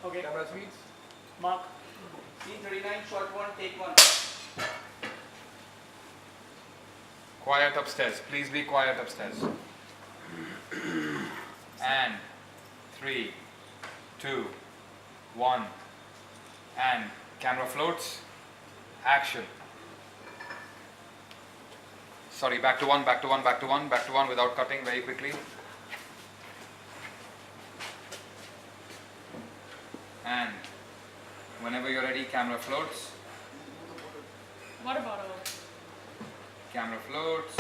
Okay. Camera speeds. Mark. Scene 39, shot 1, take 1. Quiet upstairs. Please be quiet upstairs. And 3, 2, 1. And camera floats. Action. Sorry, back to one, back to one, back to one, back to one without cutting very quickly. And whenever you're ready, camera floats. Water bottle. Camera floats.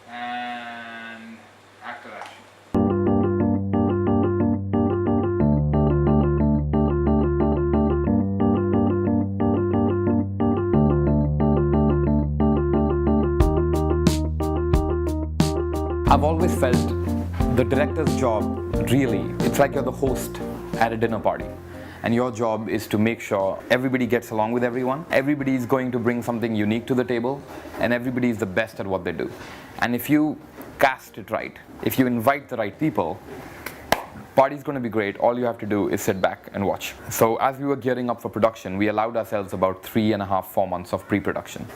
And actor action. I've always felt the director's job, really, it's like you're the host at a dinner party. And your job is to make sure everybody gets along with everyone. Everybody is going to bring something unique to the table, and everybody is the best at what they do. And if you cast it right, if you invite the right people, party's going to be great. All you have to do is sit back and watch. So as we were gearing up for production, we allowed ourselves about 3.5, 4 months of pre-production.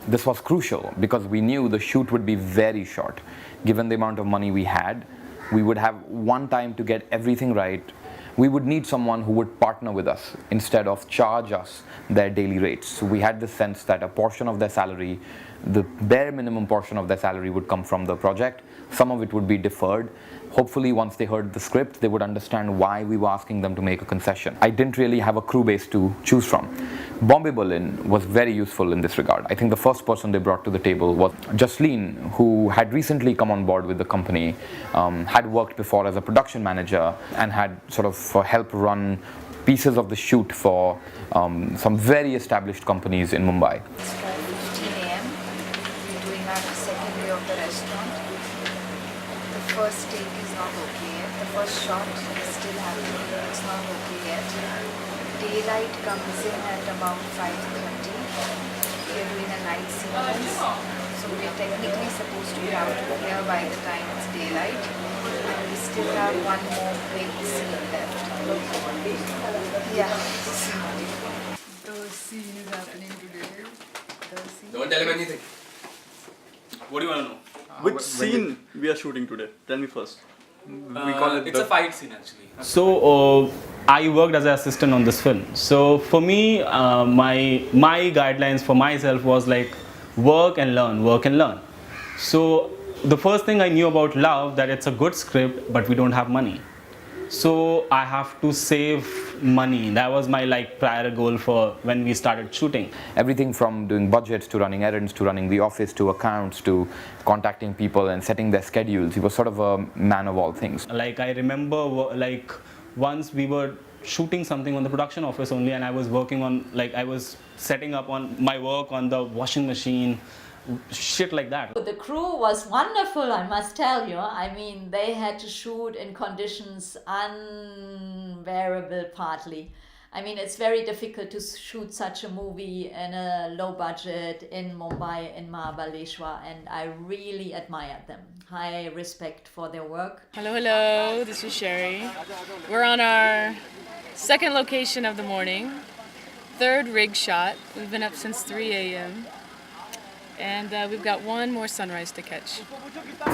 This was crucial because we knew the shoot would be very short. Given the amount of money we had, we would have one time to get everything right. We would need someone who would partner with us instead of charge us their daily rates. So we had the sense that a portion of their salary, the bare minimum portion of their salary would come from the project. Some of it would be deferred. Hopefully once they heard the script, they would understand why we were asking them to make a concession. I didn't really have a crew base to choose from. Bombay Berlin was very useful in this regard. I think the first person they brought to the table was Jasleen, who had recently come on board with the company, had worked before as a production manager, and had sort of helped run pieces of the shoot for some very established companies in Mumbai. It's 5:15 a.m. We're doing our second day of the restaurant. The first take is not okay yet. The first shot is still happening. It's not okay yet. Daylight comes in at about 5:30. We are doing a night sequence. So we're technically supposed to be out of here by the time it's daylight. And we still have one more big scene left. Yeah. The scene is happening today. Don't tell him anything. What do you want to know? Which scene we are shooting today? Tell me first. We call it it's a fight scene actually. So I worked as an assistant on this film. So for me, my guidelines for myself was like work and learn, work and learn. So the first thing I knew about Love, that it's a good script, but we don't have money. So I have to save money. That was my prior goal for when we started shooting. Everything from doing budgets to running errands to running the office to accounts to contacting people and setting their schedules. He was sort of a man of all things. I remember once we were shooting something on the production office only, and I was working on I was setting up on my work on the washing machine, shit like that. The crew was wonderful, I must tell you. I mean, they had to shoot in conditions unbearable partly. I mean, it's very difficult to shoot such a movie in a low budget in Mumbai, in Mahabaleshwar, and I really admired them. High respect for their work. Hello, hello, this is Sherri. We're on our second location of the morning, third rig shot. We've been up since 3 a.m. and we've got one more sunrise to catch.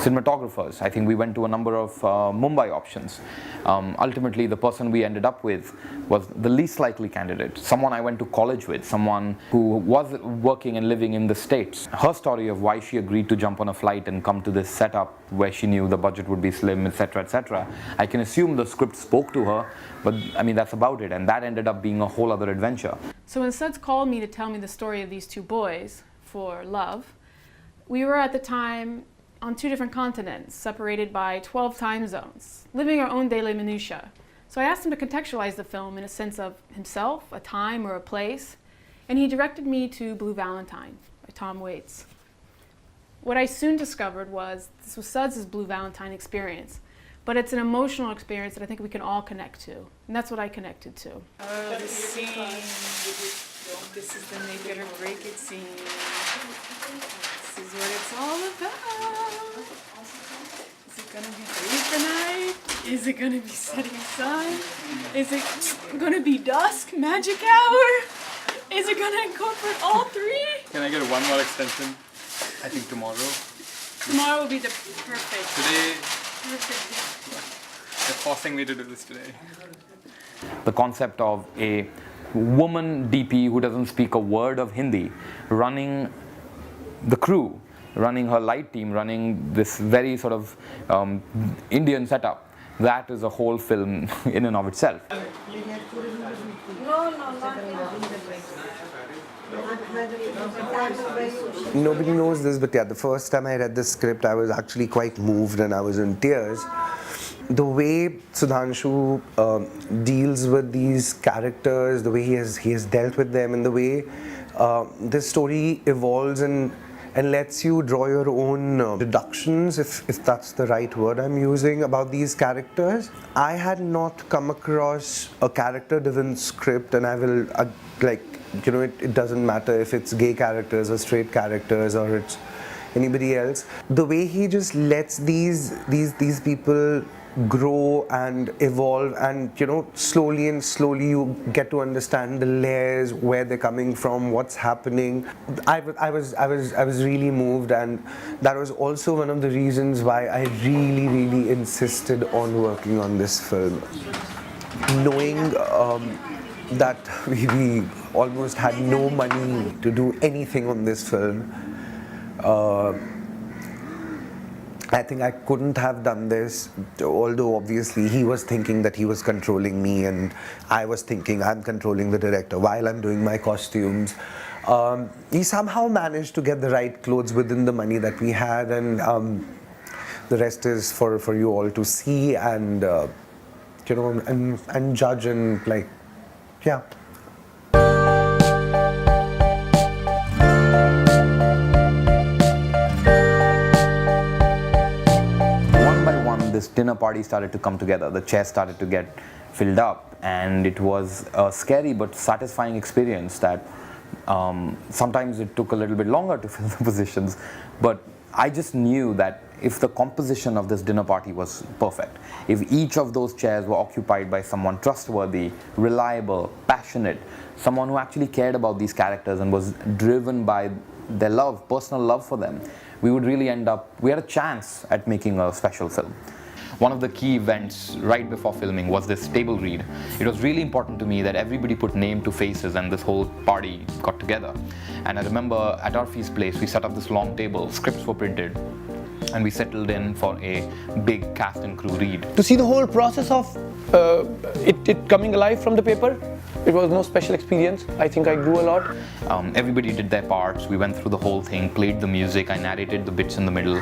Cinematographers, I think we went to a number of Mumbai options. Ultimately, the person we ended up with was the least likely candidate, someone I went to college with, someone who was working and living in the States. Her story of why she agreed to jump on a flight and come to this setup where she knew the budget would be slim, etc., I can assume the script spoke to her, but I mean, that's about it, and that ended up being a whole other adventure. So when Suds called me to tell me the story of these two boys for Love, we were at the time on 2 different continents, separated by 12 time zones, living our own daily minutiae. So I asked him to contextualize the film in a sense of himself, a time or a place, and he directed me to Blue Valentine by Tom Waits. What I soon discovered was this was Suds' Blue Valentine experience, but it's an emotional experience that I think we can all connect to, and that's what I connected to. Oh, the scene. This is the make it or break it scene. This is what it's all about. Is it gonna be great tonight? Is it gonna be setting sun? Is it gonna be dusk, magic hour? Is it gonna incorporate all three? Can I get one more extension? I think tomorrow. Tomorrow will be the perfect. Today, Perfect. they're forcing me to do this today. The concept of a woman DP who doesn't speak a word of Hindi running the crew, running her light team, running this very sort of Indian setup, that is a whole film in and of itself. Nobody knows this, but yeah, the first time I read the script, I was actually quite moved and I was in tears. The way Sudhanshu deals with these characters, the way he has dealt with them, and the way this story evolves and lets you draw your own deductions, if that's the right word I'm using, about these characters. I had not come across a character-driven script, and I will it doesn't matter if it's gay characters or straight characters or it's anybody else. The way he just lets these people grow and evolve, and slowly you get to understand the layers, where they're coming from, what's happening. I was really moved, and that was also one of the reasons why I really insisted on working on this film. Knowing that we almost had no money to do anything on this film, I think I couldn't have done this, although obviously he was thinking that he was controlling me, and I was thinking I'm controlling the director while I'm doing my costumes. He somehow managed to get the right clothes within the money that we had, and the rest is for you all to see and and judge and yeah. This dinner party started to come together, the chairs started to get filled up, and it was a scary but satisfying experience that sometimes it took a little bit longer to fill the positions, but I just knew that if the composition of this dinner party was perfect, if each of those chairs were occupied by someone trustworthy, reliable, passionate, someone who actually cared about these characters and was driven by their love, personal love for them, we would really we had a chance at making a special film. One of the key events right before filming was this table read. It was really important to me that everybody put name to faces and this whole party got together. And I remember at Arfi's place, we set up this long table, scripts were printed, and we settled in for a big cast and crew read. To see the whole process of it coming alive from the paper, it was no special experience. I think I grew a lot. Everybody did their parts. We went through the whole thing, played the music, I narrated the bits in the middle.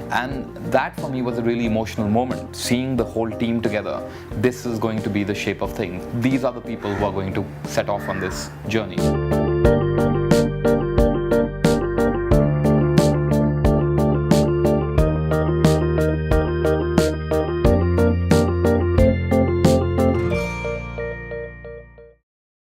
And that for me was a really emotional moment. Seeing the whole team together, this is going to be the shape of things. These are the people who are going to set off on this journey.